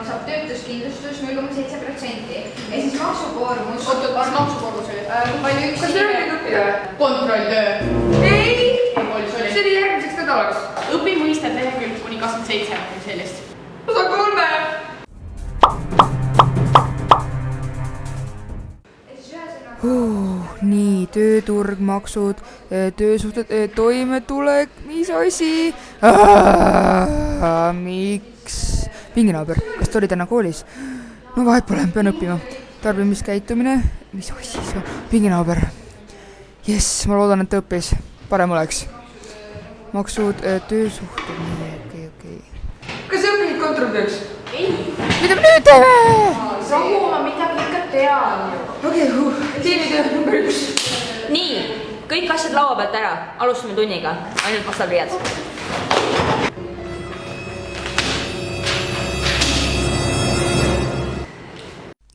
Saab töötuskindlustus 0,7% ja siis maksukoormus. Oot, kas maksukoormus oli? Kui palju üks kas see oli õppida? Kontrolltöö. Ei! See oli järgmiseks nädalaks. Õpi mõisted lehekülg kuni 27 või sellist. Ma saan 3! Nii, tööturg, maksud, töösuhted, toimetulek, mis asi? Miks? Pinginaaber, kas ta oli täna koolis? No vahet pole, pean õppima. Tarbimiskäitumine, mis asi see? Pinginaaber. Jess, ma loodan, et ta õppis. Parem oleks. Maksud, töösuhted, nii, okei. Kas sa õppisid kontrolltööks? Ei. Mida me nüüd teeme? Rahu, ma midagi ikka tean. Okei, tiimitöö number 1. Nii, kõik asjad laua pealt ära. Alustame tunniga. Ainult pastelriied.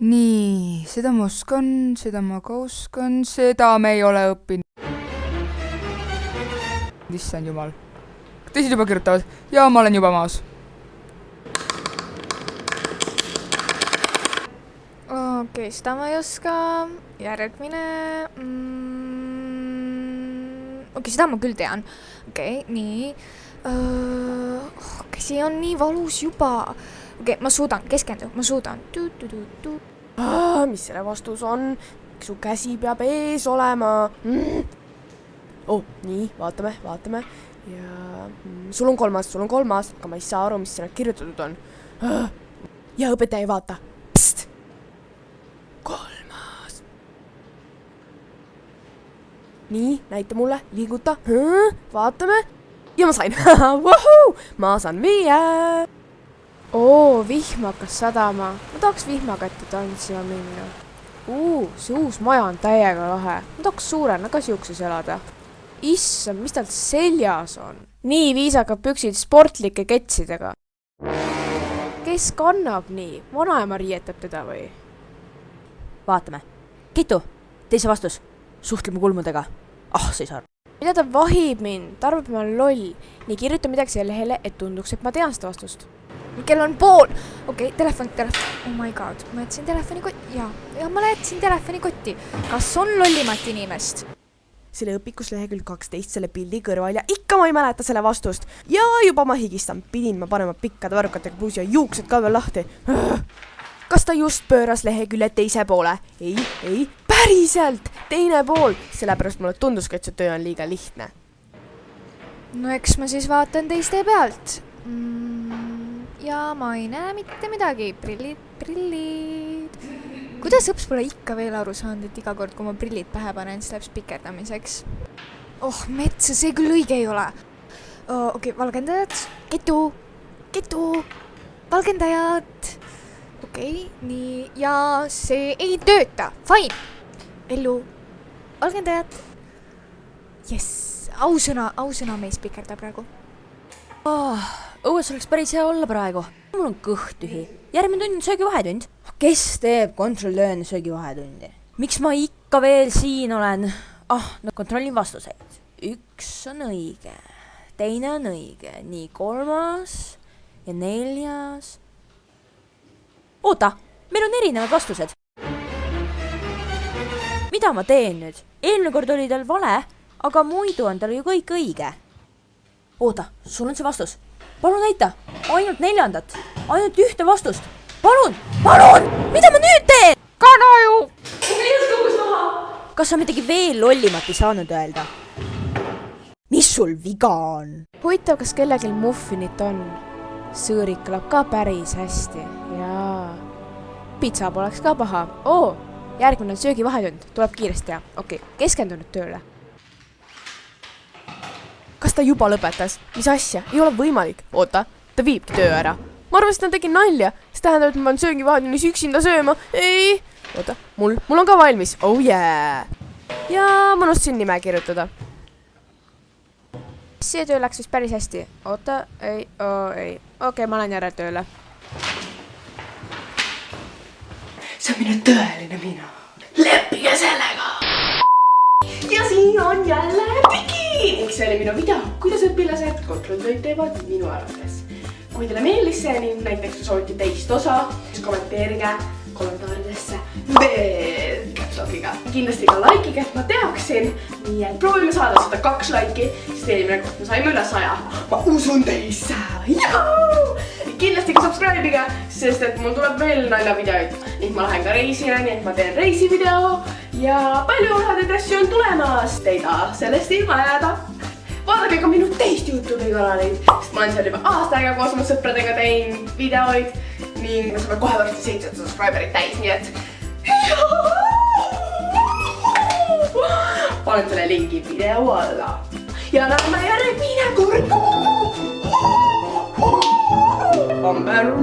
Nii, seda ma oskan, seda ma ka oskan, seda me ei ole õppinud. Issand jumal. Teised juba kirjutavad. Ja ma olen juba maas. Okei, seda ma ei oska. Järgmine. Okei, seda ma küll tean. Okei, nii. Käsi on nii valus juba. Okei, ma suudan, keskendu, ma suudan. Mis selle vastus on? Su käsi peab ees olema. Nii, vaatame. Ja sul on kolmas, aga ma ei saa aru, mis sinna kirjutatud on. Ja õpetaja ei vaata. Psst! 3. Nii, näita mulle, liiguta. Vaatame. Ja ma sain. Ma saan 5. Vihm hakkas sadama. Ma tahaks vihmakatti tantsima minna. See uus maja on täiega lahe. Ma tahaks suurena ka siukses elada. Issand, mis tal seljas on? Nii viisakad püksid sportlike ketsidega. Kes kannab nii? Vanaema riietab teda või? Vaatame. Kitu, teise vastus. Suhtleme kulmudega. See ei saa aru. Mida ta vahib mind? Ta arvab, ma olen loll. Nii kirjuta midagi selle lehele, et tunduks, et ma tean seda vastust. Kell on pool. Okei, telefon. Oh my god, ma jätsin telefoni kotti. Ja ma jätsin telefoni kotti. Kas on lollimat inimest? Selle õpikus lehekülg 12 selle pildi kõrval ja ikka ma ei mäleta selle vastust. Ja juba ma higistan. Pidin ma panema pikkade varrukatega pluusi ja juuksed ka veel lahti. Kas ta just pööras lehekülje teise poole? Ei, päriselt! Teine pool! Sellepärast mulle tunduski, et see töö on liiga lihtne. No eks ma siis vaatan teiste pealt. Ja ma ei näe mitte midagi. Prillid. Kuidas õps pole ikka veel aru saanud, et iga kord, kui ma prillid pähe panen, siis läheb spikerdamiseks? Metsa, see küll õige ei ole. Okei, valgendajad. Ketu. Valgendajad. Okei, nii. Ja see ei tööta. Fine. Ellu. Valgendajad. Jess. Ausõna me ei spikerda praegu. Õues oleks päris hea olla praegu. Mul on kõht tühi. Järgmine tund on söögivahetund. Kes teeb kontrolltööna söögivahetundi? Miks ma ikka veel siin olen? Kontrollin vastuseid. 1 on õige. Teine on õige. Nii 3. ja 4. Oota, meil on erinevad vastused. Mida ma teen nüüd? Eelmine kord oli tal vale, aga muidu on tal ju kõik õige. Oota, sul on see vastus. Palun näita, ainult 4. Ainult 1 vastust. Palun! Mida ma nüüd teen? Kana ju! Kas sa midagi veel lollimat ei saanud öelda? Mis sul viga on? Huvitav, kas kellelgi muffinit on? Sõõrik kõlab ka päris hästi. Jaa. Pitsa poleks ka paha. Järgmine on söögivahetund. Tuleb kiiresti teha. Okei, keskendu nüüd tööle. Kas ta juba lõpetas? Mis asja? Ei ole võimalik. Oota, ta viibki töö ära. Ma arvasin, et ta tegi nalja. See tähendab, et ma pean söögivahetunis üksinda sööma. Ei. Oota, mul on ka valmis. Oh yeah. Ja ma unustasin nime kirjutada. See töö läks vist päris hästi. Oota, ei. Okei, ma lähen järel tööle. See on minu tõeline mina. Leppige sellega! Ja siin on jälle pigi! See oli minu video, kuidas õpilased kontrolltöid teevad minu arvates. kui teile meeldis see, nii näiteks kui soovite teist osa, siis kommenteerige kommentaaridesse veel capslokiga. Kindlasti ka likeige, et ma teaksin. Nii et proovime saada 102 laiki, sest eelmine kord me saime üle 100. Ma usun teisse! Kindlasti ka subscribe'iga, sest et mul tuleb veel naljavideoid. Nii ma lähen ka reisile, nii et ma teen reisivideo ja palju lahedaid asju on tulemas. Te ei taha sellest ilma jääda. Vaadake ka minu teist YouTube'i kanalit, sest ma olen seal juba aasta aega koos oma sõpradega teinud videoid ning me saame kohe varsti 700 subscriberit täis, nii et panen selle lingi video alla ja näeme järgmine kord. Amber.